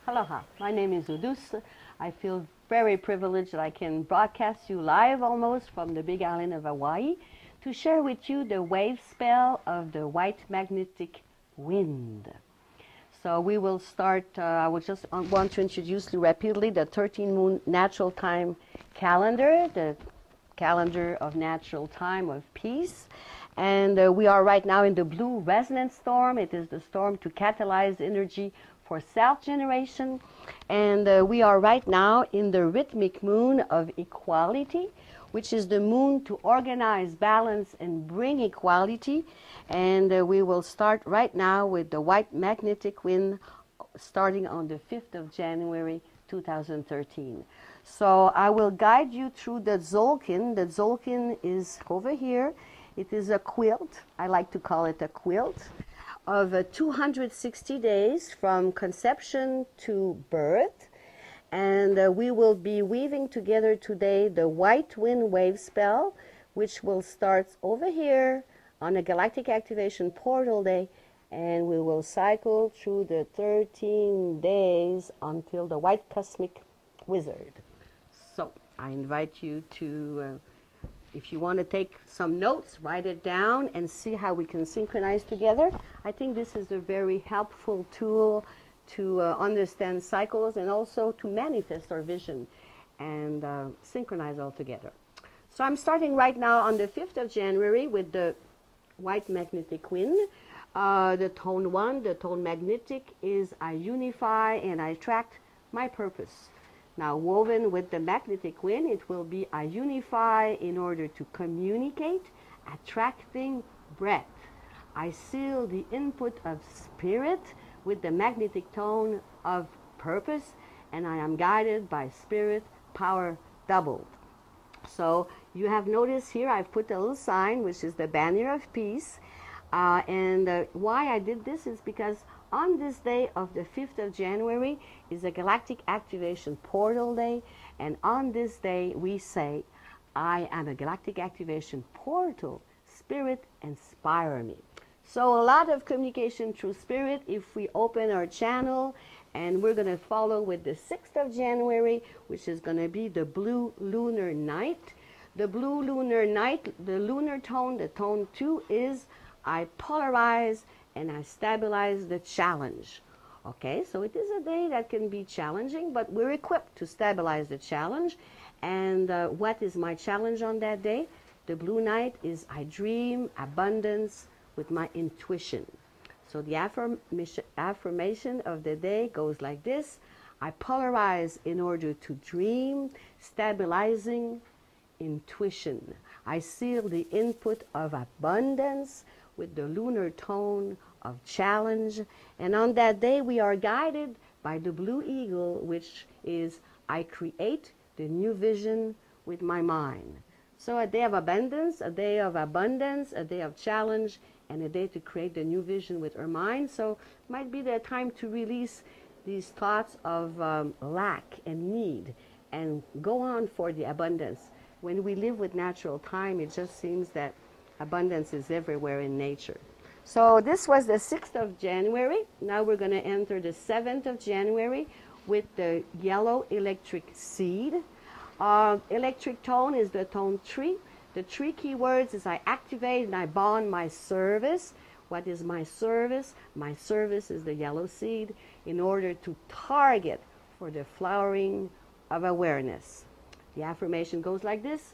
Aloha, my name is ODouce. I feel very privileged that I can broadcast you live almost from the big island of Hawaii to share with you the wave spell of the white magnetic wind. So we will start, I would just want to introduce you rapidly the 13 moon natural time calendar, the calendar of natural time of peace. And we are right now in the blue resonance storm. It is the storm to catalyze energy for self-generation. And we are right now in the rhythmic moon of equality, which is the moon to organize, balance, and bring equality. And we will start right now with the white magnetic wind starting on the 5th of January 2013. So I will guide you through the Tzolk'in. The Tzolk'in is over here. It is a quilt, I like to call it a quilt, of 260 days from conception to birth. And we will be weaving together today the white wind wave spell, which will start over here on a galactic activation portal day, and we will cycle through the 13 days until the white cosmic wizard. So I invite you to, if you want to take some notes, write it down and see how we can synchronize together. I think this is a very helpful tool to understand cycles and also to manifest our vision and synchronize all together. So I'm starting right now on the 5th of January with the white magnetic wind. The tone 1, the tone magnetic, is I unify and I attract my purpose. Now woven with the magnetic wind, it will be I unify in order to communicate, attracting breath. I seal the input of spirit with the magnetic tone of purpose, and I am guided by spirit, power doubled. So you have noticed here I've put a little sign, which is the banner of peace. Why I did this is because on this day of the 5th of January is a galactic activation portal day, and on this day we say, I am a galactic activation portal, spirit inspire me. So a lot of communication through spirit if we open our channel, and we're going to follow with the 6th of January, which is going to be the blue lunar night. The blue lunar night, the lunar tone, the tone 2 is I polarize and I stabilize the challenge. Okay, so it is a day that can be challenging, but we're equipped to stabilize the challenge. And what is my challenge on that day? The blue night is I dream abundance with my intuition. So the affirmation of the day goes like this: I polarize in order to dream, stabilizing intuition. I seal the input of abundance with the lunar tone of challenge. And on that day we are guided by the blue eagle, which is I create the new vision with my mind. So a day of abundance, a day of abundance, a day of challenge, and a day to create the new vision with our mind. So might be the time to release these thoughts of lack and need and go on for the abundance. When we live with natural time, it just seems that abundance is everywhere in nature. So this was the 6th of January. Now we're going to enter the 7th of January with the yellow electric seed. Electric tone is the tone 3. The 3 keywords is I activate and I bond my service. What is my service? My service is the yellow seed in order to target for the flowering of awareness. The affirmation goes like this: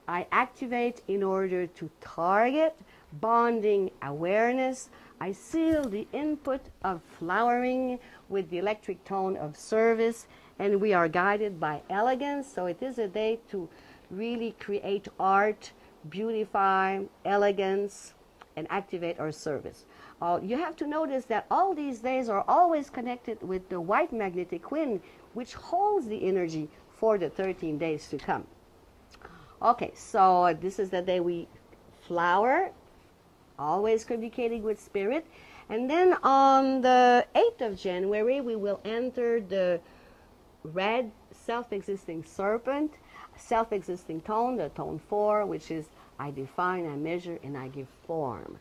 I activate in order to target bonding awareness. I seal the input of flowering with the electric tone of service, and we are guided by elegance. So it is a day to really create art, beautify, elegance, and activate our service. You have to notice that all these days are always connected with the white magnetic wind, which holds the energy for the 13 days to come. Okay, so this is the day we flower, always communicating with spirit. And then on the 8th of January, we will enter the red self-existing serpent, self-existing tone, the tone 4, which is I define, I measure, and I give form.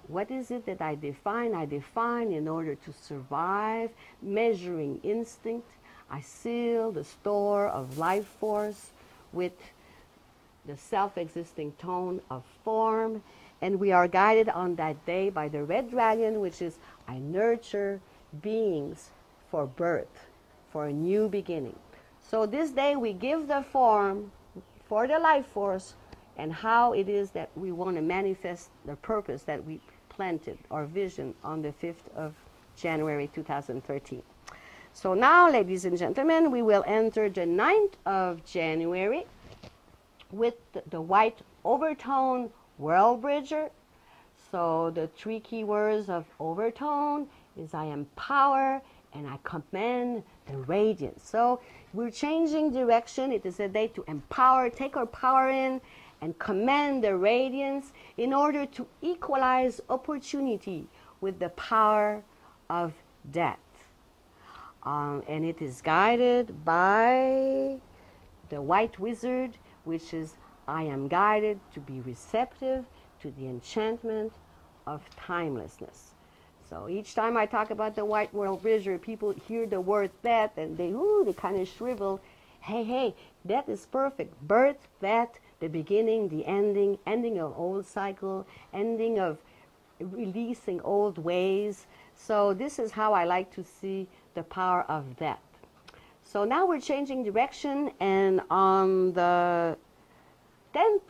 What is it that I define? I define in order to survive, measuring instinct. I seal the store of life force with the self-existing tone of form. And we are guided on that day by the red dragon, which is I nurture beings for birth, for a new beginning. So this day we give the form for the life force and how it is that we want to manifest the purpose that we planted, our vision, on the 5th of January 2013. So now, ladies and gentlemen, we will enter the 9th of January with the white overtone world bridger. So the 3 key words of overtone is I empower and I command the radiance. So we're changing direction. It is a day to empower, take our power in, and command the radiance in order to equalize opportunity with the power of death. And it is guided by the white wizard, which is I am guided to be receptive to the enchantment of timelessness. So each time I talk about the white world bridger, people hear the word death and they kind of shrivel. Hey, death is perfect. Birth, death, the beginning, the ending, ending of old cycle, ending of releasing old ways. So this is how I like to see the power of death. So now we're changing direction, and on the 10th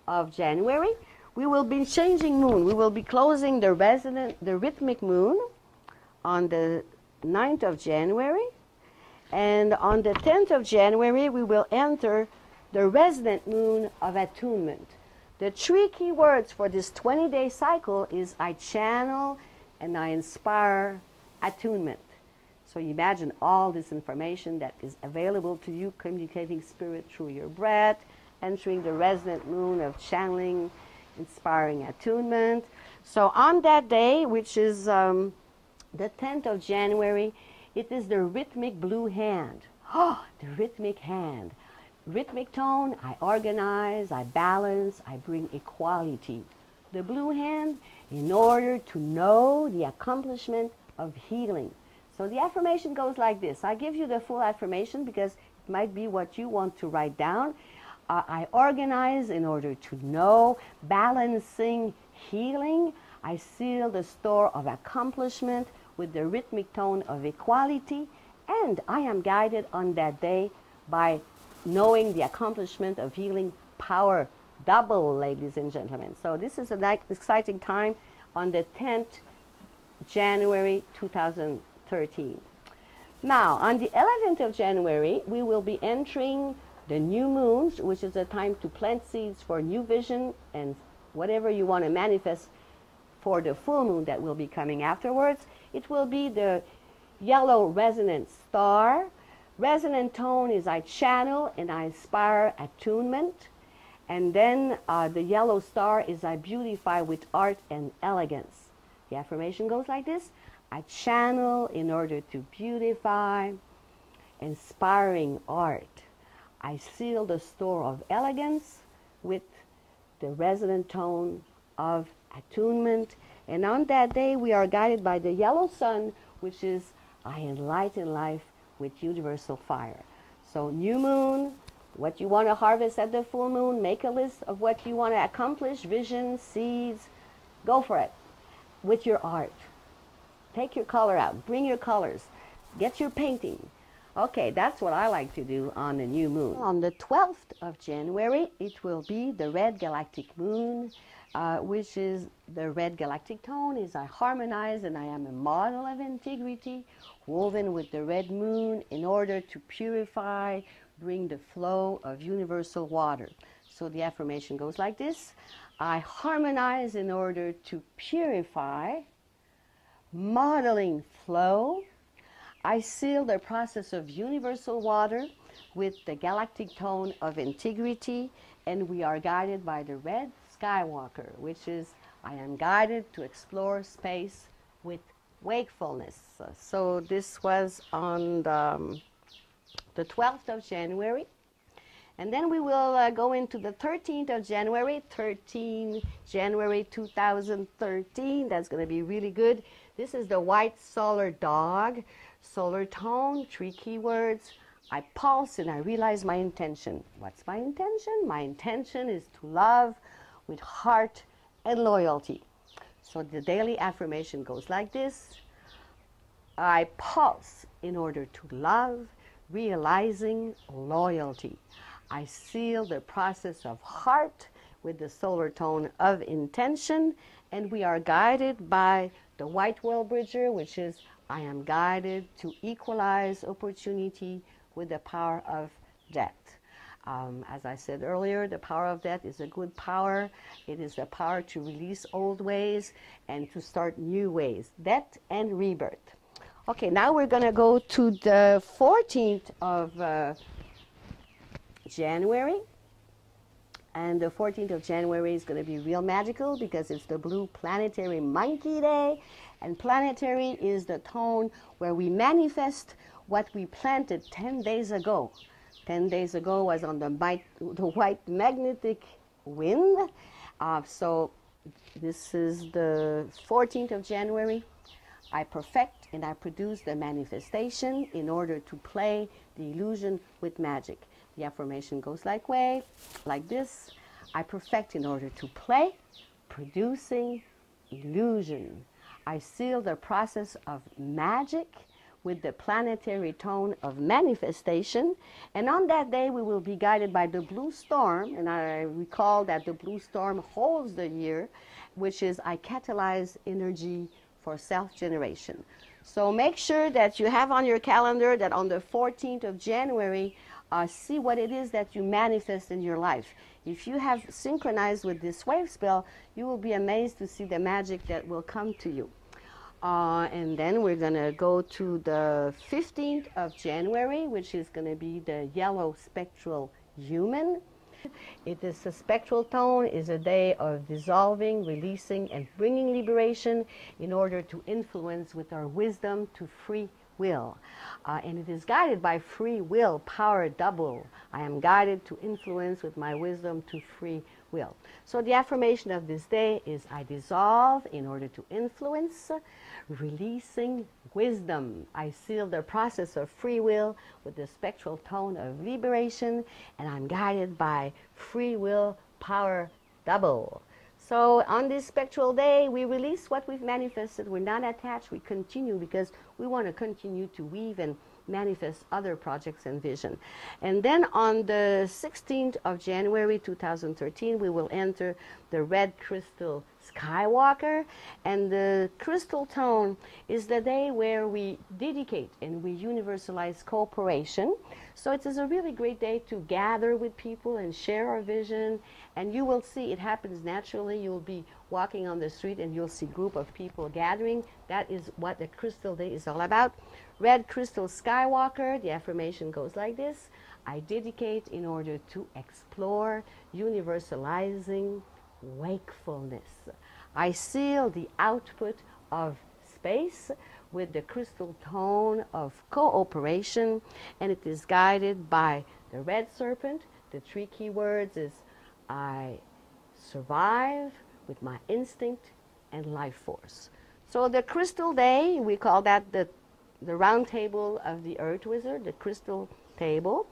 of January, we will be changing moon. We will be closing the rhythmic moon on the 9th of January. And on the 10th of January, we will enter the resonant moon of attunement. The 3 key words for this 20-day cycle is I channel and I inspire attunement. So you imagine all this information that is available to you, communicating spirit through your breath, entering the resonant moon of channeling, inspiring attunement. So on that day, which is the 10th of January, it is the rhythmic blue hand. Oh, the rhythmic hand. Rhythmic tone, I organize, I balance, I bring equality. The blue hand, in order to know the accomplishment of healing. So the affirmation goes like this. I give you the full affirmation because it might be what you want to write down. I organize in order to know, balancing, healing. I seal the store of accomplishment with the rhythmic tone of equality. And I am guided on that day by knowing the accomplishment of healing power double, ladies and gentlemen. So this is an exciting time on the 10th January 2013. Now, on the 11th of January, we will be entering the new moons, which is a time to plant seeds for new vision and whatever you want to manifest for the full moon that will be coming afterwards. It will be the yellow resonant star. Resonant tone is I channel and I inspire attunement. And then the yellow star is I beautify with art and elegance. The affirmation goes like this. I channel in order to beautify, inspiring art. I seal the store of elegance with the resonant tone of attunement. And on that day, we are guided by the yellow sun, which is I enlighten life with universal fire. So new moon, what you want to harvest at the full moon, make a list of what you want to accomplish, vision, seeds, go for it with your art. Take your color out, bring your colors, get your painting. Okay, that's what I like to do on the new moon. On the 12th of January, it will be the red galactic moon, which is the red galactic tone is I harmonize and I am a model of integrity woven with the red moon in order to purify, bring the flow of universal water. So the affirmation goes like this. I harmonize in order to purify, modeling flow. I seal the process of universal water with the galactic tone of integrity, and we are guided by the red Skywalker, which is I am guided to explore space with wakefulness. So this was on the 12th of January. And then we will go into the 13th of January, 13 January 2013. That's going to be really good. This is the white solar dog, solar tone, 3 keywords. I pulse and I realize my intention. What's my intention? My intention is to love with heart and loyalty. So the daily affirmation goes like this. I pulse in order to love, realizing loyalty. I seal the process of heart with the solar tone of intention, and we are guided by the white well bridger, which is I am guided to equalize opportunity with the power of death. As I said earlier, the power of death is a good power. It is the power to release old ways and to start new ways, death and rebirth. Okay, now we're going to go to the 14th of January. And the 14th of January is going to be real magical because it's the Blue Planetary Monkey Day. And planetary is the tone where we manifest what we planted 10 days ago. 10 days ago was on the white magnetic wind. So this is the 14th of January. I perfect and I produce the manifestation in order to play the illusion with magic. The affirmation goes like this. I perfect in order to play, producing illusion. I seal the process of magic with the planetary tone of manifestation. And on that day, we will be guided by the blue storm. And I recall that the blue storm holds the year, which is I catalyze energy for self-generation. So make sure that you have on your calendar that on the 14th of January, see what it is that you manifest in your life. If you have synchronized with this wave spell, you will be amazed to see the magic that will come to you. And then we're going to go to the 15th of January, which is going to be the yellow spectral human. It is a spectral tone, is a day of dissolving, releasing, and bringing liberation in order to influence with our wisdom to free will. And it is guided by free will, power double. I am guided to influence with my wisdom to free will. So the affirmation of this day is I dissolve in order to influence, releasing wisdom. I seal the process of free will with the spectral tone of liberation, and I'm guided by free will, power double. So on this spectral day, we release what we've manifested. We're not attached. We continue because we want to continue to weave and manifest other projects and vision. And then on the 16th of January 2013, we will enter the red crystal Skywalker. And the crystal tone is the day where we dedicate and we universalize cooperation. So it is a really great day to gather with people and share our vision. And you will see it happens naturally. You'll be walking on the street and you'll see a group of people gathering. That is what the crystal day is all about. Red crystal Skywalker, the affirmation goes like this. I dedicate in order to explore universalizing wakefulness. I seal the output of space with the crystal tone of cooperation, and it is guided by the red serpent. The 3 key words is I survive with my instinct and life force. So the crystal day, we call that the round table of the earth wizard, the crystal table.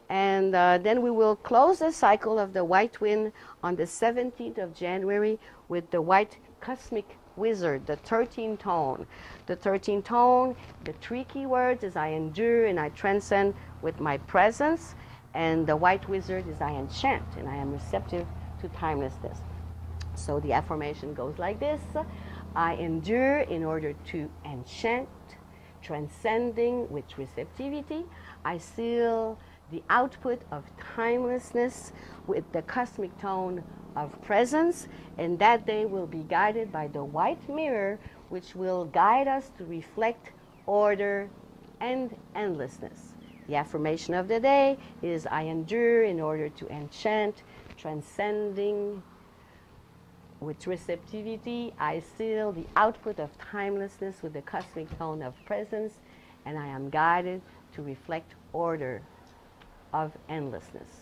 And then we will close the cycle of the white wind on the 17th of January with the white cosmic wizard, the 13 tone. The 13 tone, the 3 key words is I endure and I transcend with my presence. And the white wizard is I enchant and I am receptive to timelessness. So the affirmation goes like this. I endure in order to enchant, transcending with receptivity. I seal the output of timelessness with the cosmic tone of presence, and that day will be guided by the white mirror, which will guide us to reflect order and endlessness. The affirmation of the day is I endure in order to enchant, transcending with receptivity. I seal the output of timelessness with the cosmic tone of presence, and I am guided to reflect order of endlessness.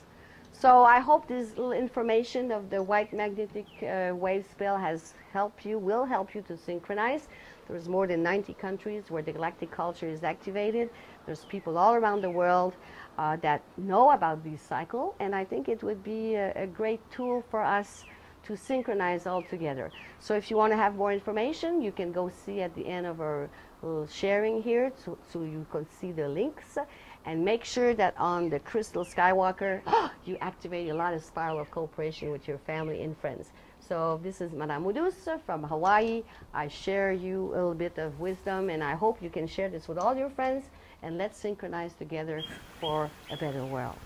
So I hope this little information of the white magnetic wave spell has helped you, will help you to synchronize. There's more than 90 countries where the galactic culture is activated. There's people all around the world that know about this cycle, and I think it would be a great tool for us to synchronize all together. So if you want to have more information, you can go see at the end of our little sharing here, so you can see the links. And make sure that on the Crystal Skywalker, you activate a lot of spiral of cooperation with your family and friends. So this is Madame ODouce from Hawaii. I share you a little bit of wisdom, and I hope you can share this with all your friends, and let's synchronize together for a better world.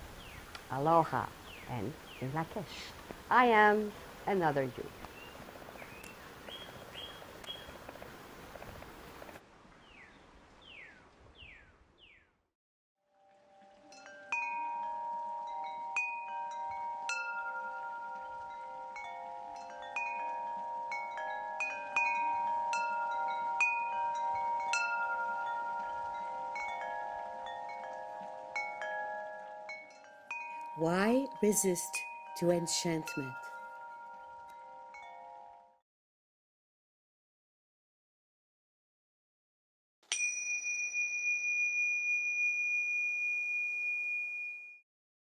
Aloha and in Lak'ech. I am another you. Why resist to enchantment?